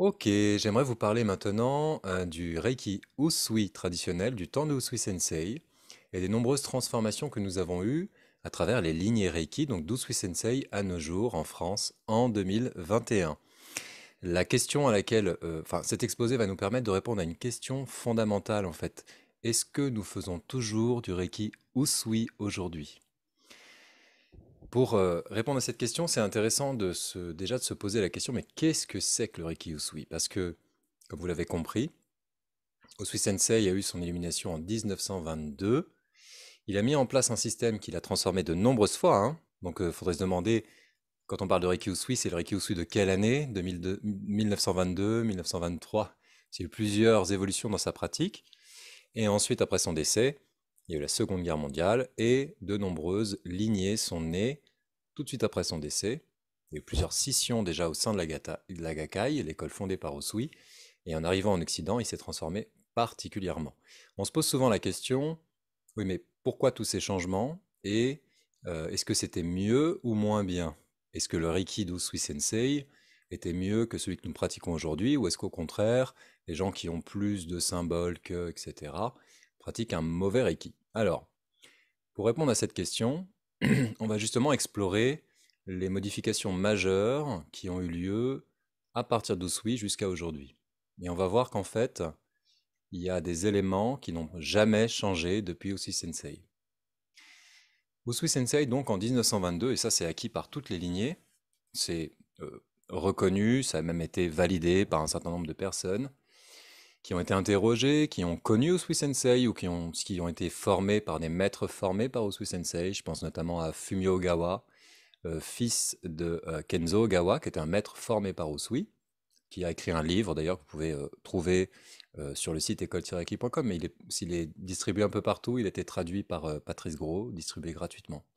Ok, j'aimerais vous parler maintenant du Reiki Usui traditionnel, du temps de Usui Sensei, et des nombreuses transformations que nous avons eues à travers les lignées Reiki, donc d'Usui Sensei à nos jours en France en 2021. La question à laquelle, cet exposé va nous permettre de répondre à une question fondamentale en fait. Est-ce que nous faisons toujours du Reiki Usui aujourd'hui? Pour répondre à cette question, c'est intéressant déjà de se poser la question, mais qu'est-ce que c'est que le Reiki Usui? Parce que, comme vous l'avez compris, Usui Sensei a eu son illumination en 1922. Il a mis en place un système qu'il a transformé de nombreuses fois, hein. Donc, il faudrait se demander, quand on parle de Reiki Usui, c'est le Reiki Usui de quelle année? 2002, 1922, 1923. Il y a eu plusieurs évolutions dans sa pratique. Et ensuite, après son décès, il y a eu la Seconde Guerre mondiale et de nombreuses lignées sont nées tout de suite après son décès. Il y a eu plusieurs scissions déjà au sein de la Gakkai, l'école fondée par Usui. Et en arrivant en Occident, il s'est transformé particulièrement. On se pose souvent la question, oui, mais pourquoi tous ces changements? Et est-ce que c'était mieux ou moins bien? Est-ce que le Reiki d'Usui Sensei était mieux que celui que nous pratiquons aujourd'hui? Ou est-ce qu'au contraire, les gens qui ont plus de symboles que, etc., pratiquent un mauvais Reiki? Alors, pour répondre à cette question, on va justement explorer les modifications majeures qui ont eu lieu à partir d'Usui jusqu'à aujourd'hui. Et on va voir qu'en fait, il y a des éléments qui n'ont jamais changé depuis Usui Sensei. Usui Sensei, donc en 1922, et ça c'est acquis par toutes les lignées, c'est reconnu, ça a même été validé par un certain nombre de personnes qui ont été interrogées, qui ont connu Usui Sensei ou qui ont été formés par des maîtres formés par Usui Sensei. Je pense notamment à Fumio Ogawa, fils de Kenzo Ogawa, qui était un maître formé par Usui, qui a écrit un livre d'ailleurs que vous pouvez trouver sur le site école-reiki.com, mais s'il est distribué un peu partout, il a été traduit par Patrice Gros, distribué gratuitement.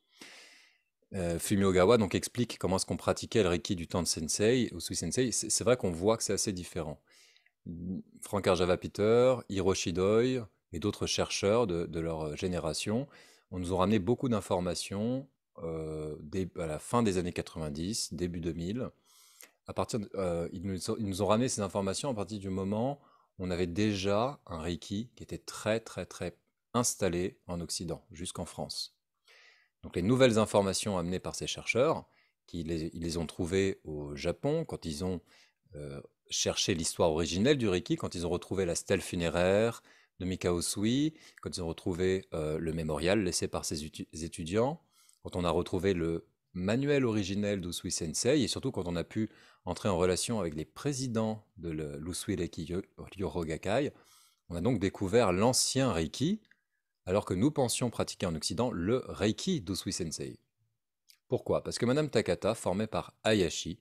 Fumio Ogawa donc explique comment est-ce qu'on pratiquait le Reiki du temps de Sensei, Usui Sensei. C'est vrai qu'on voit que c'est assez différent. Frank Java Peter, Hiroshi Doi et d'autres chercheurs de leur génération nous ont ramené beaucoup d'informations à la fin des années 90, début 2000. Ils nous ont ramené ces informations à partir du moment où on avait déjà un Reiki qui était très très très installé en Occident, jusqu'en France. Donc les nouvelles informations amenées par ces chercheurs, ils les ont trouvées au Japon quand ils ont cherché l'histoire originelle du Reiki, quand ils ont retrouvé la stèle funéraire de Mikao Usui, quand ils ont retrouvé le mémorial laissé par ses étudiants, quand on a retrouvé le manuel originel d'Usui Sensei, et surtout quand on a pu entrer en relation avec les présidents de l'Usui Reiki Ryoho Gakkai, on a donc découvert l'ancien Reiki, alors que nous pensions pratiquer en Occident le Reiki d'Usui Sensei. Pourquoi? Parce que Madame Takata, formée par Hayashi,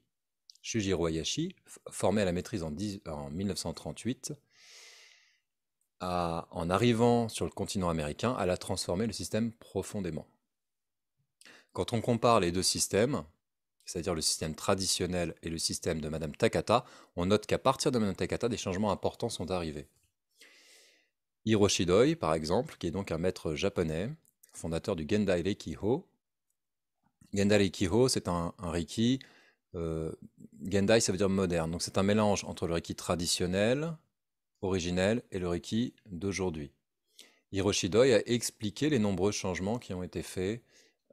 Shujiro Hayashi, formé à la maîtrise en 1938, en arrivant sur le continent américain, elle a transformé le système profondément. Quand on compare les deux systèmes, c'est-à-dire le système traditionnel et le système de Madame Takata, on note qu'à partir de Madame Takata, des changements importants sont arrivés. Hiroshi Doi, par exemple, qui est donc un maître japonais, fondateur du Gendai Reikiho. Gendai Reikiho, c'est un Reiki. Gendai, ça veut dire moderne. Donc c'est un mélange entre le Reiki traditionnel, originel, et le Reiki d'aujourd'hui. Hiroshi Doi a expliqué les nombreux changements qui ont été faits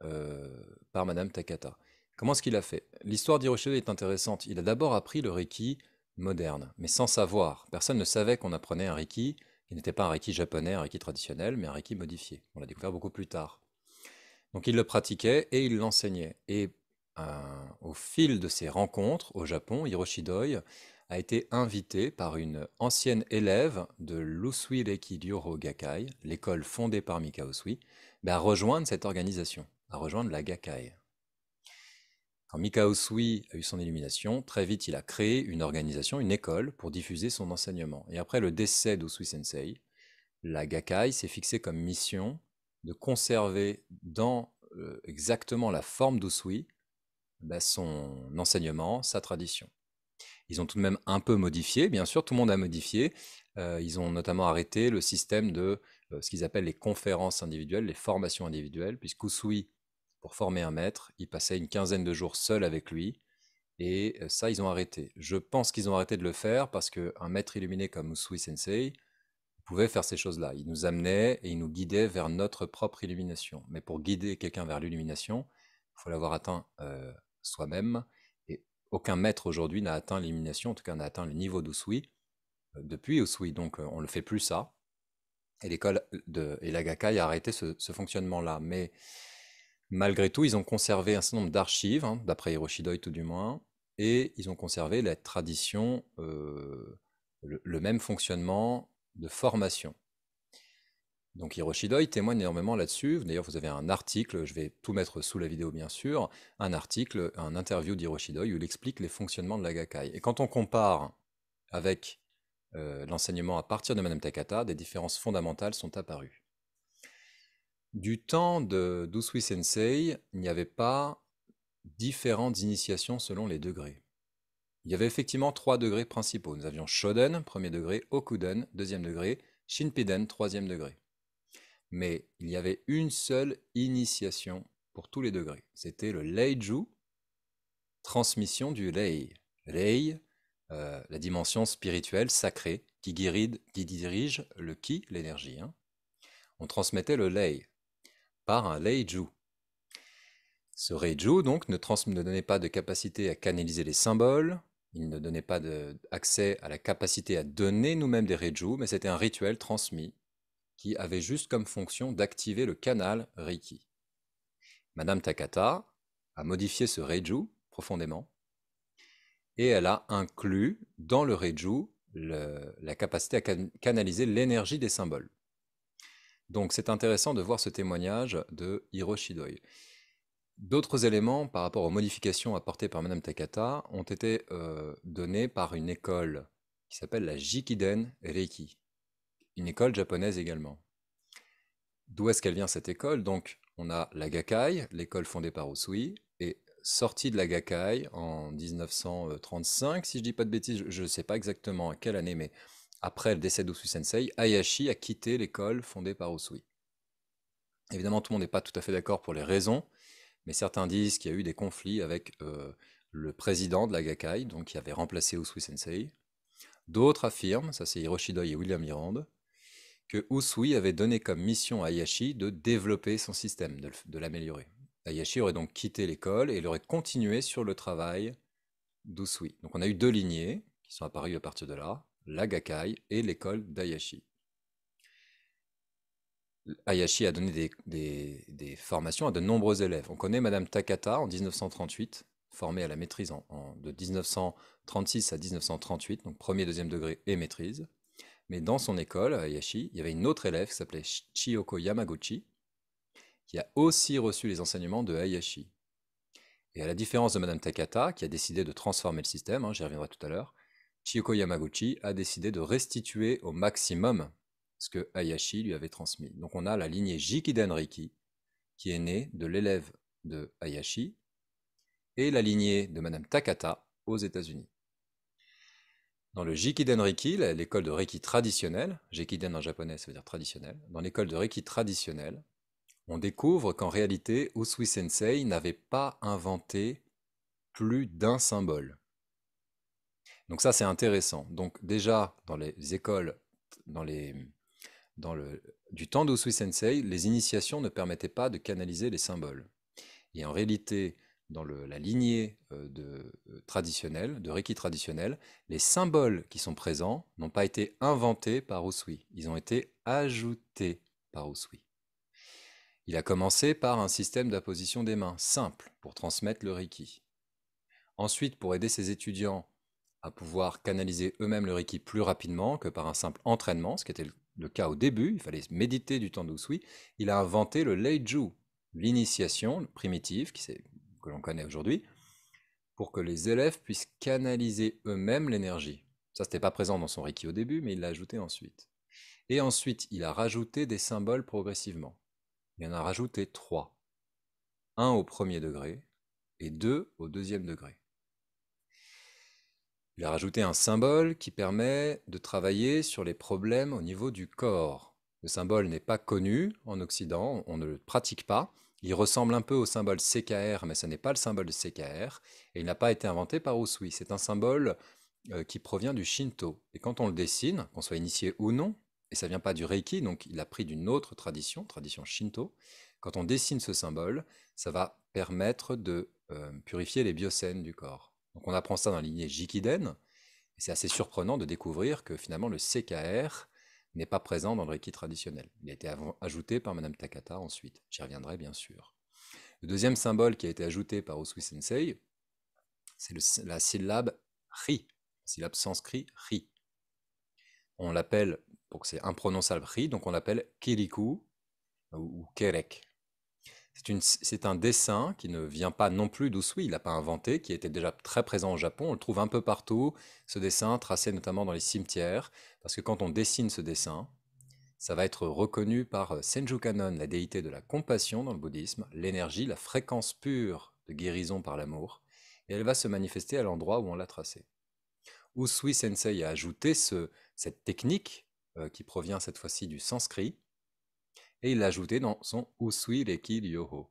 euh, par Madame Takata. Comment est-ce qu'il a fait? L'histoire d'Hiroshi Doi est intéressante. Il a d'abord appris le Reiki moderne, mais sans savoir. Personne ne savait qu'on apprenait un Reiki qui n'était pas un Reiki japonais, un Reiki traditionnel, mais un Reiki modifié. On l'a découvert beaucoup plus tard. Donc il le pratiquait et il l'enseignait. Et au fil de ses rencontres au Japon, Hiroshi Doi a été invité par une ancienne élève de l'Usui Reiki Ryoho Gakkai, l'école fondée par Mikao Usui, à rejoindre cette organisation, à rejoindre la Gakkai. Quand Mikao Usui a eu son illumination, très vite il a créé une organisation, une école, pour diffuser son enseignement. Et après le décès d'Usui Sensei, la Gakkai s'est fixée comme mission de conserver dans exactement la forme d'Usui son enseignement, sa tradition. Ils ont tout de même un peu modifié, bien sûr, tout le monde a modifié. Ils ont notamment arrêté le système de ce qu'ils appellent les conférences individuelles, les formations individuelles, puisqu'Usui, pour former un maître, il passait une quinzaine de jours seul avec lui, Et ça, ils ont arrêté. Je pense qu'ils ont arrêté de le faire parce qu'un maître illuminé comme Usui Sensei pouvait faire ces choses-là. Il nous amenait et il nous guidait vers notre propre illumination. Mais pour guider quelqu'un vers l'illumination, il faut l'avoir atteint soi-même. Et aucun maître aujourd'hui n'a atteint l'illumination, en tout cas n'a atteint le niveau d'Usui depuis Usui. Donc on ne le fait plus ça. Et l'école et la Gakkai a arrêté ce fonctionnement-là. Mais malgré tout, ils ont conservé un certain nombre d'archives, hein, d'après Hiroshi tout du moins, et ils ont conservé la tradition, le même fonctionnement de formation. Donc Hiroshi témoigne énormément là-dessus. D'ailleurs, vous avez un article, je vais tout mettre sous la vidéo bien sûr, un article, un interview d'Hiroshi où il explique les fonctionnements de la Gakkai. Et quand on compare avec l'enseignement à partir de Madame Takata, des différences fondamentales sont apparues. Du temps d'Usui Sensei, il n'y avait pas différentes initiations selon les degrés. Il y avait effectivement 3 degrés principaux. Nous avions Shoden, premier degré, Okuden, deuxième degré, Shinpiden, troisième degré. Mais il y avait une seule initiation pour tous les degrés. C'était le Leiju, transmission du Lei. Lei, la dimension spirituelle sacrée qui dirige le Ki, l'énergie. Hein. On transmettait le Lei par un Leiju. Ce Reiju, donc, ne donnait pas de capacité à canaliser les symboles, il ne donnait pas accès à la capacité à donner nous-mêmes des Reiju, mais c'était un rituel transmis qui avait juste comme fonction d'activer le canal Reiki. Madame Takata a modifié ce Reiju profondément, et elle a inclus dans le Reiju la capacité à canaliser l'énergie des symboles. Donc c'est intéressant de voir ce témoignage de Hiroshi Doi. D'autres éléments par rapport aux modifications apportées par Madame Takata ont été donnés par une école qui s'appelle la Jikiden Reiki, une école japonaise également. D'où est-ce qu'elle vient cette école? Donc on a la Gakkai, l'école fondée par Usui, et sortie de la Gakkai en 1935, si je ne dis pas de bêtises, je ne sais pas exactement à quelle année, mais après le décès d'Usui Sensei, Hayashi a quitté l'école fondée par Usui. Évidemment, tout le monde n'est pas tout à fait d'accord pour les raisons, mais certains disent qu'il y a eu des conflits avec le président de la Gakkai, donc qui avait remplacé Usui Sensei. D'autres affirment, ça c'est Hiroshi Doi et William Hirand, que Usui avait donné comme mission à Hayashi de développer son système, de l'améliorer. Hayashi aurait donc quitté l'école et il aurait continué sur le travail d'Usui. Donc on a eu 2 lignées qui sont apparues à partir de là, la Gakkai et l'école d'Hayashi. Hayashi a donné des formations à de nombreux élèves. On connaît Madame Takata en 1938, formée à la maîtrise de 1936 à 1938, donc premier, deuxième degré et maîtrise. Mais dans son école, à Hayashi, il y avait une autre élève qui s'appelait Chiyoko Yamaguchi, qui a aussi reçu les enseignements de Hayashi. Et à la différence de Madame Takata, qui a décidé de transformer le système, hein, j'y reviendrai tout à l'heure, Chiyoko Yamaguchi a décidé de restituer au maximum ce que Hayashi lui avait transmis. Donc on a la lignée Jikiden Reiki, qui est née de l'élève de Hayashi, et la lignée de Madame Takata aux États-Unis. Dans le Jikiden Reiki, l'école de Reiki traditionnelle, Jikiden en japonais ça veut dire traditionnel, dans l'école de Reiki traditionnelle, on découvre qu'en réalité, Usui Sensei n'avait pas inventé plus d'un symbole. Donc ça c'est intéressant. Donc déjà dans les écoles, du temps d'Usui Sensei, les initiations ne permettaient pas de canaliser les symboles. Et en réalité, dans la lignée traditionnelle, de Reiki traditionnel, les symboles qui sont présents n'ont pas été inventés par Usui, ils ont été ajoutés par Usui. Il a commencé par un système d'apposition des mains simple pour transmettre le Reiki. Ensuite, pour aider ses étudiants à pouvoir canaliser eux-mêmes le Reiki plus rapidement que par un simple entraînement, ce qui était le cas au début, il fallait méditer du temps d'Usui, il a inventé le Leiju, l'initiation primitive que l'on connaît aujourd'hui, pour que les élèves puissent canaliser eux-mêmes l'énergie. Ça, c'était pas présent dans son Reiki au début, mais il l'a ajouté ensuite. Et ensuite, il a rajouté des symboles progressivement. Il en a rajouté 3. 1 au premier degré et 2 au deuxième degré. Il a rajouté un symbole qui permet de travailler sur les problèmes au niveau du corps. Le symbole n'est pas connu en Occident, on ne le pratique pas, Il ressemble un peu au symbole CKR, mais ce n'est pas le symbole de CKR, et il n'a pas été inventé par Usui. C'est un symbole qui provient du Shinto. Et quand on le dessine, qu'on soit initié ou non, et ça vient pas du Reiki, donc il a pris d'une autre tradition, tradition Shinto, quand on dessine ce symbole, ça va permettre de purifier les biocènes du corps. Donc on apprend ça dans la lignée Jikiden, et c'est assez surprenant de découvrir que finalement le CKR n'est pas présent dans le Reiki traditionnel. Il a été ajouté par Madame Takata ensuite. J'y reviendrai bien sûr. Le deuxième symbole qui a été ajouté par Usui Sensei, c'est la syllabe Ri, syllabe sanskrit Ri. On l'appelle, donc c'est imprononçable Ri, donc on l'appelle Kiriku ou Kerek. C'est un dessin qui ne vient pas non plus d'Usui, il l'a pas inventé, qui était déjà très présent au Japon. On le trouve un peu partout, ce dessin, tracé notamment dans les cimetières, parce que quand on dessine ce dessin, ça va être reconnu par Senju Kanon, la déité de la compassion dans le bouddhisme, l'énergie, la fréquence pure de guérison par l'amour, et elle va se manifester à l'endroit où on l'a tracé. Usui Sensei a ajouté cette technique, qui provient cette fois-ci du sanskrit, et il l'a ajouté dans son Usui Reki Ryoho.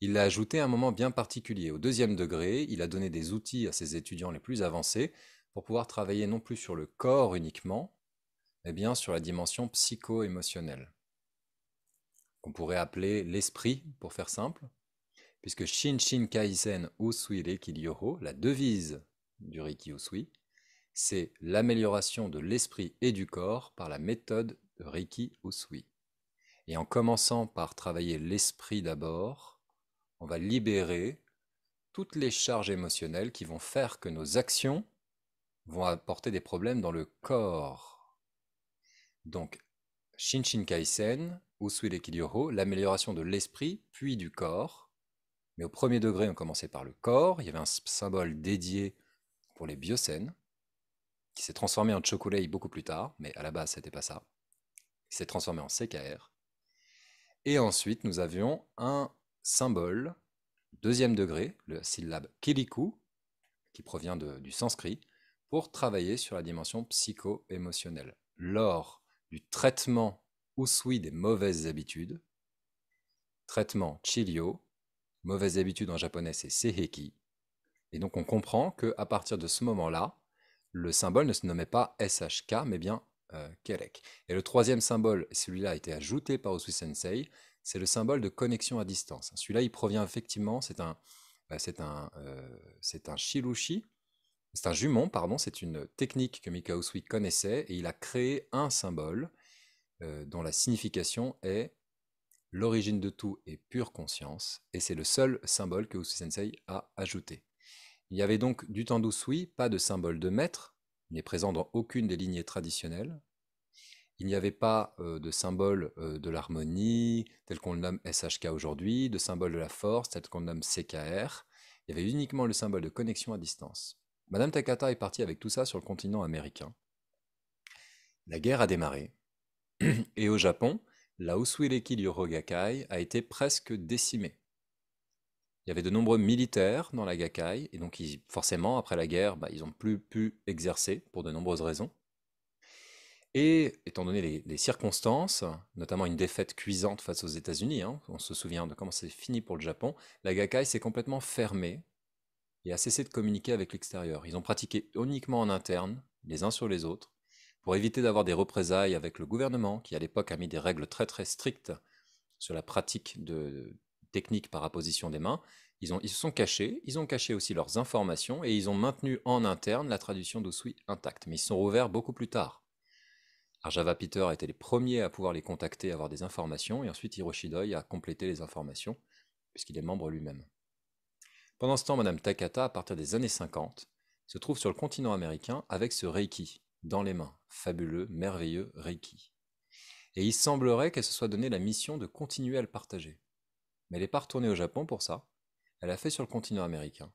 Il l'a ajouté à un moment bien particulier. Au deuxième degré, il a donné des outils à ses étudiants les plus avancés pour pouvoir travailler non plus sur le corps uniquement, mais bien sur la dimension psycho-émotionnelle, qu'on pourrait appeler l'esprit, pour faire simple, puisque Shin Shin Kaizen Usui Reiki Ryoho, la devise du Reiki Usui, c'est l'amélioration de l'esprit et du corps par la méthode de Reiki Usui. Et en commençant par travailler l'esprit d'abord, on va libérer toutes les charges émotionnelles qui vont faire que nos actions vont apporter des problèmes dans le corps. Donc, Shinshin Kaisen, Usui Reiki Ryoho, l'amélioration de l'esprit puis du corps. Mais au premier degré, on commençait par le corps. Il y avait un symbole dédié pour les biocènes, qui s'est transformé en chocolate beaucoup plus tard, mais à la base, c'était pas ça. Il s'est transformé en CKR. Et ensuite, nous avions un symbole, deuxième degré, la syllabe Kiriku, qui provient du sanskrit, pour travailler sur la dimension psycho-émotionnelle. Lors du traitement Usui des mauvaises habitudes, traitement Chiryo, mauvaises habitudes en japonais c'est Seiheki, et donc on comprend qu'à partir de ce moment-là, le symbole ne se nommait pas SHK, mais bien Kerek. Et le troisième symbole, celui-là a été ajouté par Usui Sensei, c'est le symbole de connexion à distance. Celui-là, il provient effectivement, c'est un shirushi, c'est un jumon, pardon, c'est une technique que Mikao Usui connaissait, et il a créé un symbole dont la signification est l'origine de tout est pure conscience, et c'est le seul symbole que Usui Sensei a ajouté. Il y avait donc du temps d'Usui, pas de symbole de maître, il n'est présent dans aucune des lignées traditionnelles. Il n'y avait pas de symbole de l'harmonie, tel qu'on le nomme SHK aujourd'hui, de symbole de la force, tel qu'on le nomme CKR. Il y avait uniquement le symbole de connexion à distance. Madame Takata est partie avec tout ça sur le continent américain. La guerre a démarré, et au Japon, la Usuireki Ryoho Gakkai a été presque décimée. Il y avait de nombreux militaires dans la Gakkai, et donc forcément, après la guerre, ils n'ont plus pu exercer pour de nombreuses raisons. Et étant donné les circonstances, notamment une défaite cuisante face aux États-Unis, on se souvient de comment c'est fini pour le Japon, la Gakkai s'est complètement fermée et a cessé de communiquer avec l'extérieur. Ils ont pratiqué uniquement en interne, les uns sur les autres, pour éviter d'avoir des représailles avec le gouvernement, qui à l'époque a mis des règles très très strictes sur la pratique de techniques par apposition des mains. Ils se sont cachés, ils ont caché aussi leurs informations et ils ont maintenu en interne la tradition d'Usui intacte. Mais ils se sont rouverts beaucoup plus tard. Arjava Peter a été les premiers à pouvoir les contacter, avoir des informations, et ensuite Hiroshi Doi a complété les informations, puisqu'il est membre lui-même. Pendant ce temps, Madame Takata, à partir des années 50, se trouve sur le continent américain avec ce Reiki dans les mains. Fabuleux, merveilleux Reiki. Et il semblerait qu'elle se soit donné la mission de continuer à le partager. Mais elle n'est pas retournée au Japon pour ça. Elle a fait sur le continent américain.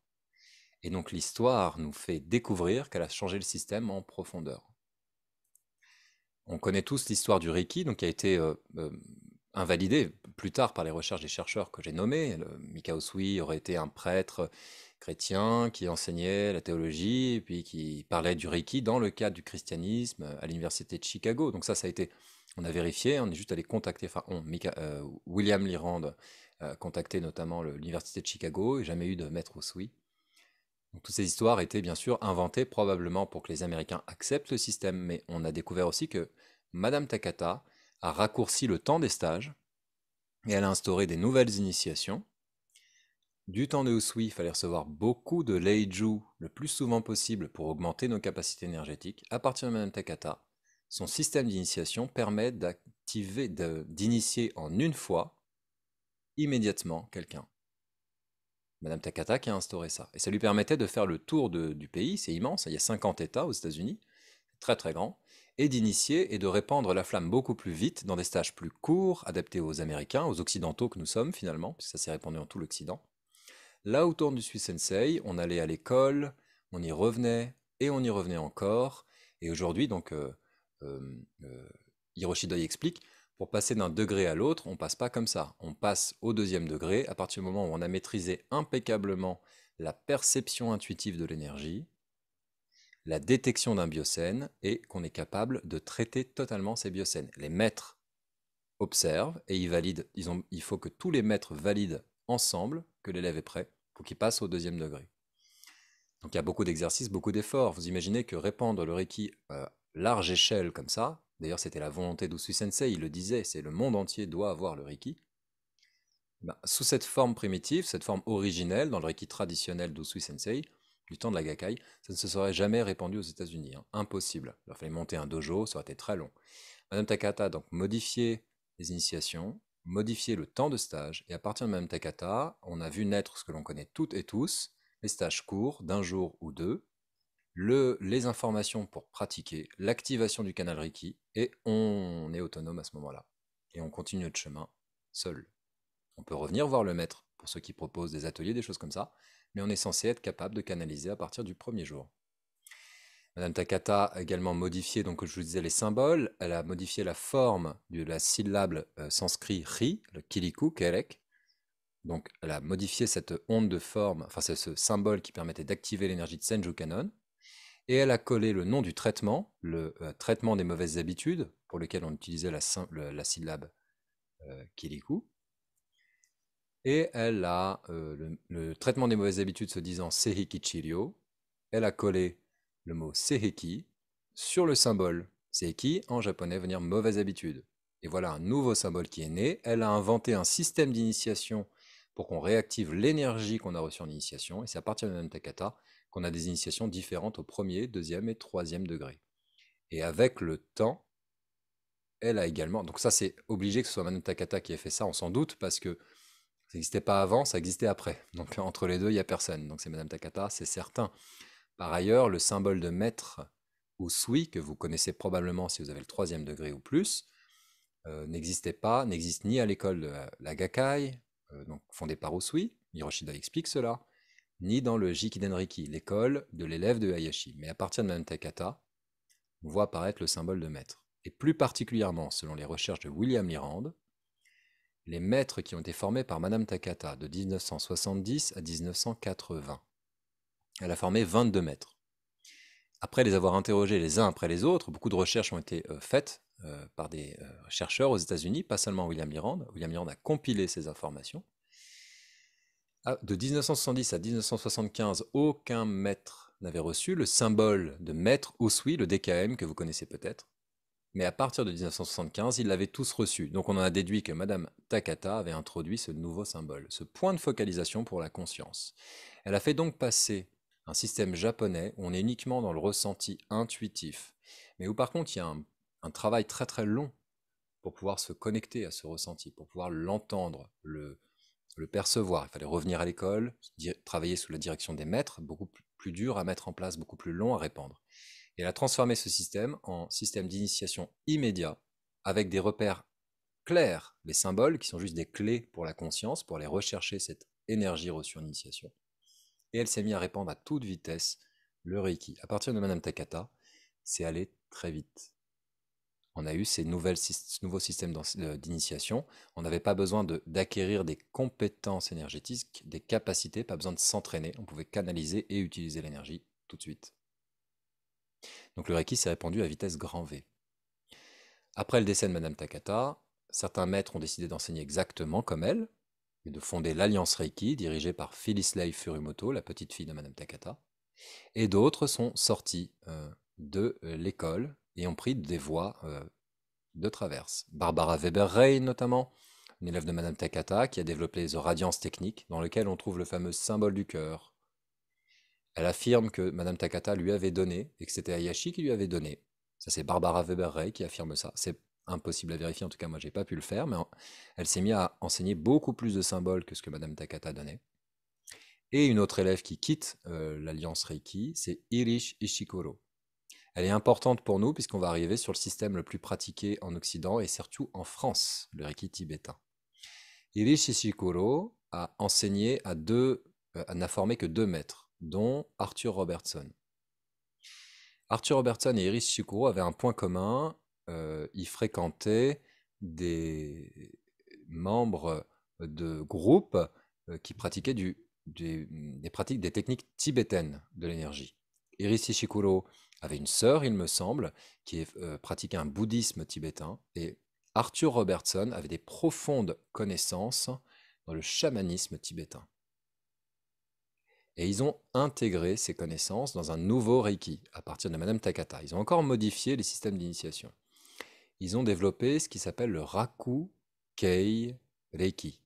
Et donc l'histoire nous fait découvrir qu'elle a changé le système en profondeur. On connaît tous l'histoire du Reiki, donc qui a été invalidée plus tard par les recherches des chercheurs que j'ai nommés. Mikao Usui aurait été un prêtre chrétien qui enseignait la théologie et puis qui parlait du Reiki dans le cadre du christianisme à l'université de Chicago. Donc ça a été, on a vérifié, on est juste allé contacter, William Lirand contacté notamment l'université de Chicago et jamais eu de maître Usui. Donc, toutes ces histoires étaient bien sûr inventées probablement pour que les Américains acceptent le système, mais on a découvert aussi que Madame Takata a raccourci le temps des stages et elle a instauré des nouvelles initiations. Du temps de Usui, il fallait recevoir beaucoup de Leiju le plus souvent possible pour augmenter nos capacités énergétiques. À partir de Madame Takata, son système d'initiation permet d'initier en une fois immédiatement quelqu'un. Madame Takata qui a instauré ça. Et ça lui permettait de faire le tour du pays, c'est immense, il y a 50 États aux États-Unis, très très grand, et d'initier et de répandre la flamme beaucoup plus vite dans des stages plus courts, adaptés aux Américains, aux Occidentaux que nous sommes finalement, puisque ça s'est répandu dans tout l'Occident. Là où tourne du Sui Sensei, on allait à l'école, on y revenait, et on y revenait encore. Et aujourd'hui, donc, Hiroshi Doi explique, pour passer d'un degré à l'autre, on passe pas comme ça. On passe au deuxième degré à partir du moment où on a maîtrisé impeccablement la perception intuitive de l'énergie, la détection d'un biocène, et qu'on est capable de traiter totalement ces biocènes. Les maîtres observent et ils valident. Il faut que tous les maîtres valident ensemble que l'élève est prêt pour qu'il passe au deuxième degré. Donc il y a beaucoup d'exercices, beaucoup d'efforts. Vous imaginez que répandre le Reiki à large échelle comme ça, d'ailleurs c'était la volonté d'Usui Sensei, il le disait, c'est le monde entier doit avoir le Reiki. Ben, sous cette forme primitive, cette forme originelle, dans le Reiki traditionnel d'Usui Sensei, du temps de la Gakkai, ça ne se serait jamais répandu aux États-Unis. Impossible. Il fallait monter un dojo, ça aurait été très long. Madame Takata a donc modifié les initiations, modifié le temps de stage, et à partir de Madame Takata, on a vu naître ce que l'on connaît toutes et tous, les stages courts d'un jour ou deux, les informations pour pratiquer, l'activation du canal Reiki, et on est autonome à ce moment-là. Et on continue notre chemin seul. On peut revenir voir le maître pour ceux qui proposent des ateliers, des choses comme ça, mais on est censé être capable de canaliser à partir du premier jour. Madame Takata a également modifié, donc, comme je vous disais, les symboles. Elle a modifié la forme de la syllabe sanskrit ri, le kiliku, kerek. Donc, elle a modifié cette onde de forme, enfin, c'est ce symbole qui permettait d'activer l'énergie de Senju Kanon. Et elle a collé le nom du traitement, le traitement des mauvaises habitudes, pour lequel on utilisait la syllabe kiliku. Et elle a le traitement des mauvaises habitudes se disant Seiheki Chiryo. Elle a collé le mot Seiheki sur le symbole Seiheki, en japonais veut dire mauvaise habitude. Et voilà un nouveau symbole qui est né. Elle a inventé un système d'initiation pour qu'on réactive l'énergie qu'on a reçue en initiation. Et c'est à partir de Madame Takata qu'on a des initiations différentes au premier, deuxième et troisième degré. Et avec le temps, elle a également... Donc ça, c'est obligé que ce soit Madame Takata qui ait fait ça, on s'en doute, parce que ça n'existait pas avant, ça existait après. Donc entre les deux, il n'y a personne. Donc c'est Madame Takata, c'est certain. Par ailleurs, le symbole de maître Usui, que vous connaissez probablement si vous avez le troisième degré ou plus, n'existait pas, n'existe ni à l'école de la Gakkai, donc fondée par Usui, Hiroshida explique cela, ni dans le Jikiden Riki, l'école de l'élève de Hayashi. Mais à partir de Madame Takata, on voit apparaître le symbole de maître. Et plus particulièrement, selon les recherches de William Lyrand, les maîtres qui ont été formés par Madame Takata de 1970 à 1980. Elle a formé 22 maîtres. Après les avoir interrogés les uns après les autres, beaucoup de recherches ont été faites par des chercheurs aux États-Unis, pas seulement William Lyrand. William Lyrand a compilé ces informations. De 1970 à 1975, aucun maître n'avait reçu le symbole de maître Usui, le DKM que vous connaissez peut-être. Mais à partir de 1975, ils l'avaient tous reçu. Donc on en a déduit que Madame Takata avait introduit ce nouveau symbole, ce point de focalisation pour la conscience. Elle a fait donc passer un système japonais où on est uniquement dans le ressenti intuitif, mais où par contre il y a un travail très très long pour pouvoir se connecter à ce ressenti, pour pouvoir l'entendre, le percevoir. Il fallait revenir à l'école, travailler sous la direction des maîtres, beaucoup plus dur à mettre en place, beaucoup plus long à répandre. Et elle a transformé ce système en système d'initiation immédiat, avec des repères clairs, les symboles qui sont juste des clés pour la conscience, pour aller rechercher cette énergie reçue en initiation. Et elle s'est mise à répandre à toute vitesse le Reiki. À partir de Madame Takata, c'est allé très vite. On a eu ce nouveau système d'initiation. On n'avait pas besoin d'acquérir des compétences énergétiques, des capacités, pas besoin de s'entraîner. On pouvait canaliser et utiliser l'énergie tout de suite. Donc le Reiki s'est répandu à vitesse grand V. Après le décès de Madame Takata, certains maîtres ont décidé d'enseigner exactement comme elle, et de fonder l'Alliance Reiki, dirigée par Phyllis Lei Furumoto, la petite fille de Madame Takata. Et d'autres sont sortis de l'école et ont pris des voies de traverse. Barbara Weber-Rein, notamment, une élève de Madame Takata, qui a développé The Radiance Technique, dans lequel on trouve le fameux symbole du cœur. Elle affirme que Madame Takata lui avait donné, et que c'était Hayashi qui lui avait donné. Ça, c'est Barbara Weber-Rein qui affirme ça. C'est impossible à vérifier, en tout cas, moi, j'ai pas pu le faire, mais elle s'est mise à enseigner beaucoup plus de symboles que ce que Madame Takata donnait. Et une autre élève qui quitte l'Alliance Reiki, c'est Irish Ishikuro. Elle est importante pour nous puisqu'on va arriver sur le système le plus pratiqué en Occident et surtout en France, le Reiki tibétain. Irish Ishikuro a enseigné n'a formé que 2 maîtres, dont Arthur Robertson. Arthur Robertson et Irish Ishikuro avaient un point commun, ils fréquentaient des membres de groupes qui pratiquaient des techniques tibétaines de l'énergie. Irish Ishikuro avait une sœur, il me semble, qui pratiquait un bouddhisme tibétain, et Arthur Robertson avait des profondes connaissances dans le chamanisme tibétain. Et ils ont intégré ces connaissances dans un nouveau Reiki, à partir de Madame Takata. Ils ont encore modifié les systèmes d'initiation. Ils ont développé ce qui s'appelle le Raku Kei Reiki.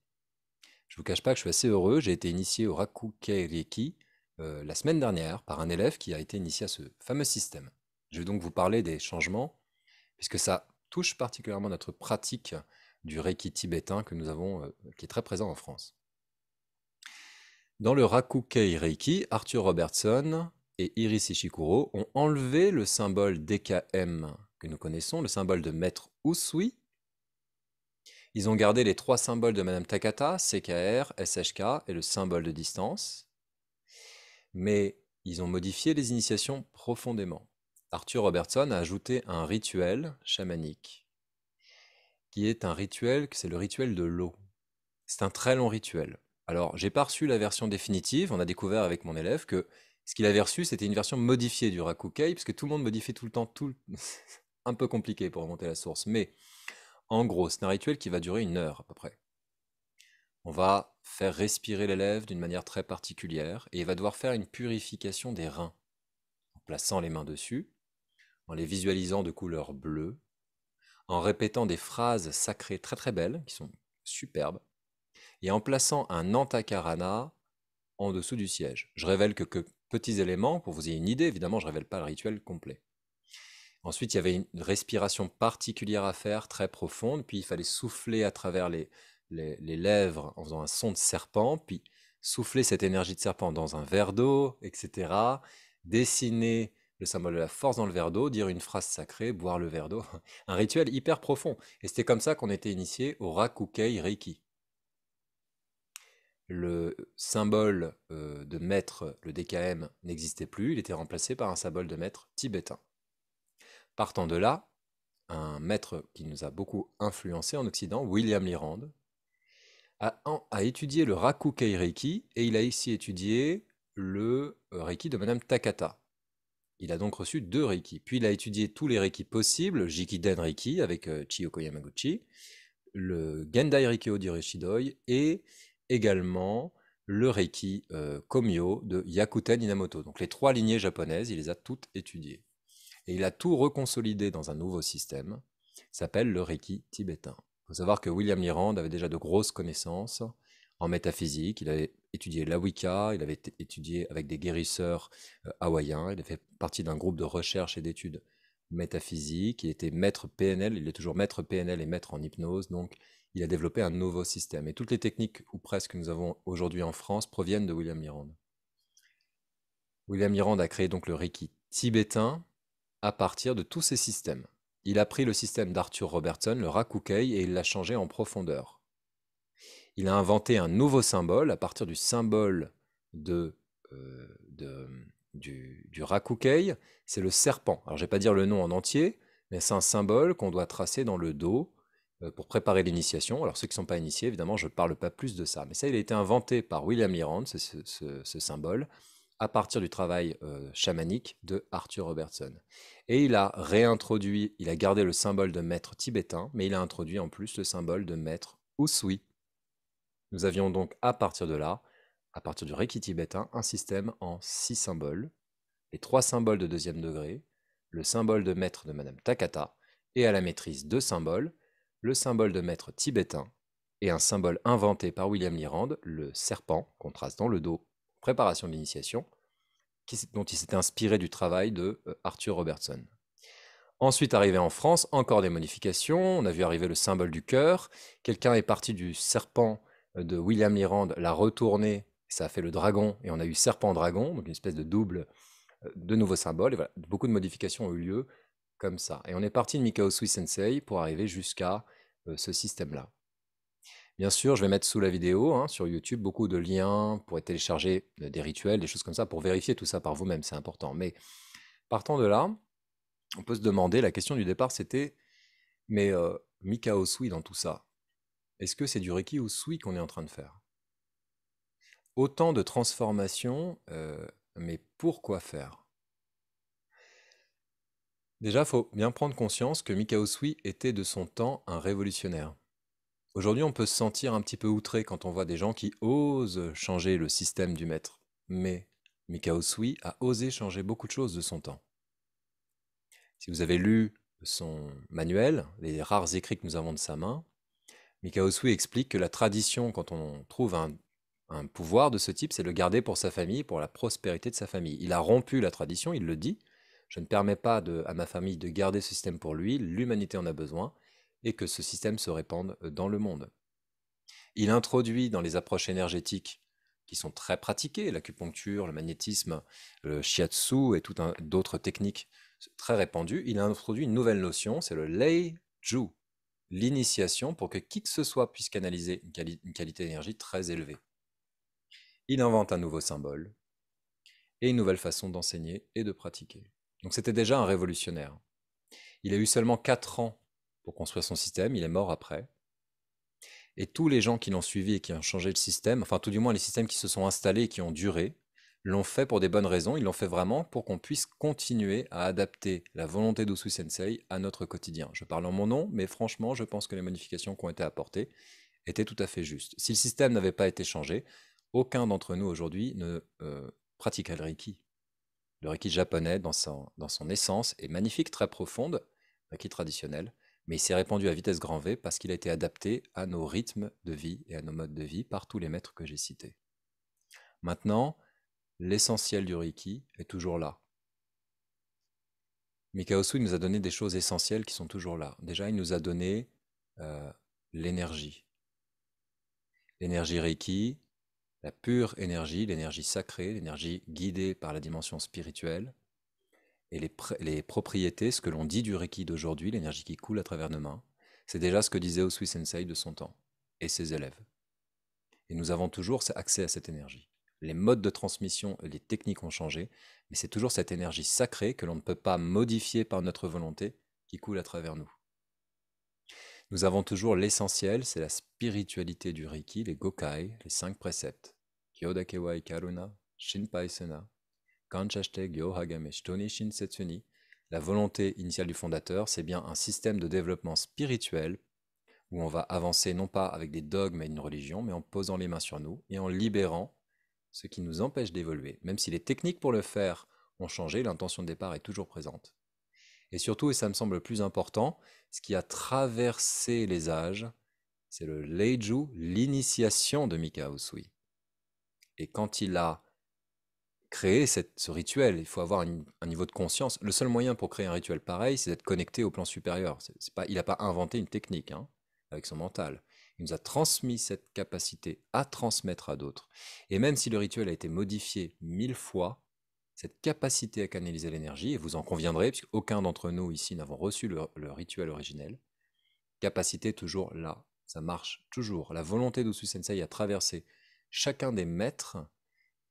Je ne vous cache pas que je suis assez heureux, j'ai été initié au Raku Kei Reiki la semaine dernière par un élève qui a été initié à ce fameux système. Je vais donc vous parler des changements, puisque ça touche particulièrement notre pratique du Reiki tibétain que nous avons, qui est très présent en France. Dans le Rakukei Reiki, Arthur Robertson et Iris Ishikuro ont enlevé le symbole DKM que nous connaissons, le symbole de maître Usui. Ils ont gardé les 3 symboles de Madame Takata, CKR, SHK et le symbole de distance. Mais ils ont modifié les initiations profondément. Arthur Robertson a ajouté un rituel chamanique, qui est un rituel, c'est le rituel de l'eau. C'est un très long rituel. Alors, j'ai pas reçu la version définitive. On a découvert avec mon élève que ce qu'il avait reçu, c'était une version modifiée du Rakukei, parce que tout le monde modifie tout le temps, un peu compliqué pour remonter la source. Mais en gros, c'est un rituel qui va durer 1 heure à peu près. On va faire respirer l'élève d'une manière très particulière, et il va devoir faire une purification des reins, en plaçant les mains dessus, en les visualisant de couleur bleue, en répétant des phrases sacrées très très belles, qui sont superbes, et en plaçant un antakarana en dessous du siège. Je révèle que petits éléments, pour vous ayez une idée, évidemment, je ne révèle pas le rituel complet. Ensuite, il y avait une respiration particulière à faire, très profonde, puis il fallait souffler à travers les lèvres en faisant un son de serpent, puis souffler cette énergie de serpent dans un verre d'eau, etc. Dessiner le symbole de la force dans le verre d'eau, dire une phrase sacrée, boire le verre d'eau. Un rituel hyper profond. Et c'était comme ça qu'on était initié au Rakukei Reiki. Le symbole de maître, le DKM, n'existait plus, il était remplacé par un symbole de maître tibétain. Partant de là, un maître qui nous a beaucoup influencé en Occident, William Lyrand, a étudié le Rakukei Reiki et il a ici étudié le Reiki de Madame Takata. Il a donc reçu 2 Reiki. Puis il a étudié tous les Reiki possibles, Jikiden Reiki avec Chiyoko Yamaguchi, le Gendai Rikyo d'Irishidoi et également le Reiki Komyo de Yakuten Inamoto. Donc les 3 lignées japonaises, il les a toutes étudiées. Et il a tout reconsolidé dans un nouveau système, qui s'appelle le Reiki tibétain. Il faut savoir que William Lyrand avait déjà de grosses connaissances en métaphysique, il avait étudié la Wicca, il avait étudié avec des guérisseurs hawaïens, il a fait partie d'un groupe de recherche et d'études métaphysiques, il était maître PNL, il est toujours maître PNL et maître en hypnose, donc il a développé un nouveau système. Et toutes les techniques, ou presque, que nous avons aujourd'hui en France proviennent de William Lyrand. William Lyrand a créé donc le Reiki tibétain à partir de tous ces systèmes. Il a pris le système d'Arthur Robertson, le Rakukei, et il l'a changé en profondeur. Il a inventé un nouveau symbole à partir du symbole du Rakukei, c'est le serpent. Alors je ne vais pas dire le nom en entier, mais c'est un symbole qu'on doit tracer dans le dos pour préparer l'initiation. Alors ceux qui ne sont pas initiés, évidemment, je ne parle pas plus de ça. Mais ça, il a été inventé par William Lyrand, ce symbole, à partir du travail chamanique de Arthur Robertson. Et il a réintroduit, il a gardé le symbole de maître tibétain, mais il a introduit en plus le symbole de maître Usui. Nous avions donc à partir de là, à partir du Reiki tibétain, un système en 6 symboles, les 3 symboles de deuxième degré, le symbole de maître de Madame Takata, et à la maîtrise 2 symboles, le symbole de maître tibétain et un symbole inventé par William Lyrand, le serpent, qu'on trace dans le dos, préparation de l'initiation, dont il s'était inspiré du travail de Arthur Robertson. Ensuite, arrivé en France, encore des modifications. On a vu arriver le symbole du cœur. Quelqu'un est parti du serpent de William Lyrand, l'a retourné, ça a fait le dragon, et on a eu serpent-dragon, donc une espèce de double de nouveaux symboles. Et voilà, beaucoup de modifications ont eu lieu comme ça. Et on est parti de Mikao Sui Sensei pour arriver jusqu'à ce système-là. Bien sûr, je vais mettre sous la vidéo sur YouTube beaucoup de liens pour télécharger des rituels, des choses comme ça, pour vérifier tout ça par vous-même, c'est important. Mais partant de là, on peut se demander, la question du départ c'était, mais Mikao Sui dans tout ça, est-ce que c'est du Reiki ou Sui qu'on est en train de faire? Autant de transformations, mais pourquoi faire? Déjà, il faut bien prendre conscience que Mikao Sui était de son temps un révolutionnaire. Aujourd'hui, on peut se sentir un petit peu outré quand on voit des gens qui osent changer le système du maître. Mais Mikao Sui a osé changer beaucoup de choses de son temps. Si vous avez lu son manuel, les rares écrits que nous avons de sa main, Mikao Sui explique que la tradition, quand on trouve un pouvoir de ce type, c'est le garder pour sa famille, pour la prospérité de sa famille. Il a rompu la tradition, il le dit. Je ne permets pas à ma famille de garder ce système pour lui, l'humanité en a besoin, et que ce système se répande dans le monde. Il introduit dans les approches énergétiques qui sont très pratiquées, l'acupuncture, le magnétisme, le shiatsu et d'autres techniques très répandues, il a introduit une nouvelle notion, c'est le Lei-Ju, l'initiation pour que qui que ce soit puisse canaliser une qualité d'énergie très élevée. Il invente un nouveau symbole et une nouvelle façon d'enseigner et de pratiquer. Donc c'était déjà un révolutionnaire. Il a eu seulement 4 ans pour construire son système, il est mort après. Et tous les gens qui l'ont suivi et qui ont changé le système, enfin tout du moins les systèmes qui se sont installés et qui ont duré, l'ont fait pour des bonnes raisons, ils l'ont fait vraiment pour qu'on puisse continuer à adapter la volonté d'Usui Sensei à notre quotidien. Je parle en mon nom, mais franchement, je pense que les modifications qui ont été apportées étaient tout à fait justes. Si le système n'avait pas été changé, aucun d'entre nous aujourd'hui ne pratiquerait le Reiki. Le Reiki japonais, dans son essence, est magnifique, très profonde, Reiki traditionnel, mais il s'est répandu à vitesse grand V parce qu'il a été adapté à nos rythmes de vie et à nos modes de vie par tous les maîtres que j'ai cités. Maintenant, l'essentiel du Reiki est toujours là. Mikao Sui nous a donné des choses essentielles qui sont toujours là. Déjà, il nous a donné l'énergie. L'énergie Reiki, la pure énergie, l'énergie sacrée, l'énergie guidée par la dimension spirituelle, et les propriétés, ce que l'on dit du Reiki d'aujourd'hui, l'énergie qui coule à travers nos mains, c'est déjà ce que disait Usui Sensei de son temps, et ses élèves. Et nous avons toujours accès à cette énergie. Les modes de transmission et les techniques ont changé, mais c'est toujours cette énergie sacrée que l'on ne peut pas modifier par notre volonté qui coule à travers nous. Nous avons toujours l'essentiel, c'est la spiritualité du Reiki, les Gokai, les 5 préceptes. Kyodake Karuna, Shinpai Sena, Kanchaste Gyo Hagame Shitoni Shinsetsuni. La volonté initiale du fondateur, c'est bien un système de développement spirituel où on va avancer non pas avec des dogmes et une religion, mais en posant les mains sur nous et en libérant ce qui nous empêche d'évoluer. Même si les techniques pour le faire ont changé, l'intention de départ est toujours présente. Et surtout, et ça me semble le plus important, ce qui a traversé les âges, c'est le Leiju, l'initiation de Mikao Usui. Et quand il a créé ce rituel, il faut avoir un niveau de conscience. Le seul moyen pour créer un rituel pareil, c'est d'être connecté au plan supérieur. Il n'a pas inventé une technique avec son mental. Il nous a transmis cette capacité à transmettre à d'autres. Et même si le rituel a été modifié 1000 fois, cette capacité à canaliser l'énergie, et vous en conviendrez, puisque aucun d'entre nous ici n'avons reçu le rituel originel, capacité toujours là, ça marche toujours. La volonté d'Usui Sensei a traversé chacun des maîtres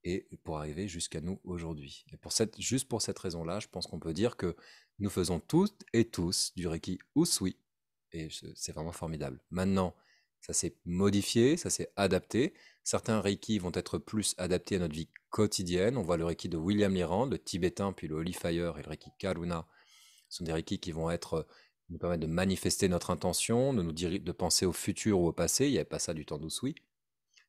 et pour arriver jusqu'à nous aujourd'hui. Et juste pour cette raison-là, je pense qu'on peut dire que nous faisons toutes et tous du Reiki Usui, et c'est vraiment formidable. Maintenant, ça s'est modifié, ça s'est adapté. Certains Reiki vont être plus adaptés à notre vie quotidienne. On voit le Reiki de William Lyrand, le tibétain, puis le Holy Fire et le Reiki Karuna. Ce sont des Reiki qui vont nous permettre de manifester notre intention, de penser au futur ou au passé. Il n'y avait pas ça du temps d'Usui.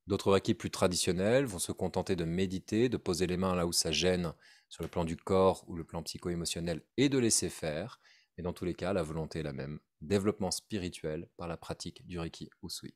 D'autres Reiki plus traditionnels vont se contenter de méditer, de poser les mains là où ça gêne sur le plan du corps ou le plan psycho-émotionnel et de laisser faire. Mais dans tous les cas, la volonté est la même. Développement spirituel par la pratique du Reiki Usui.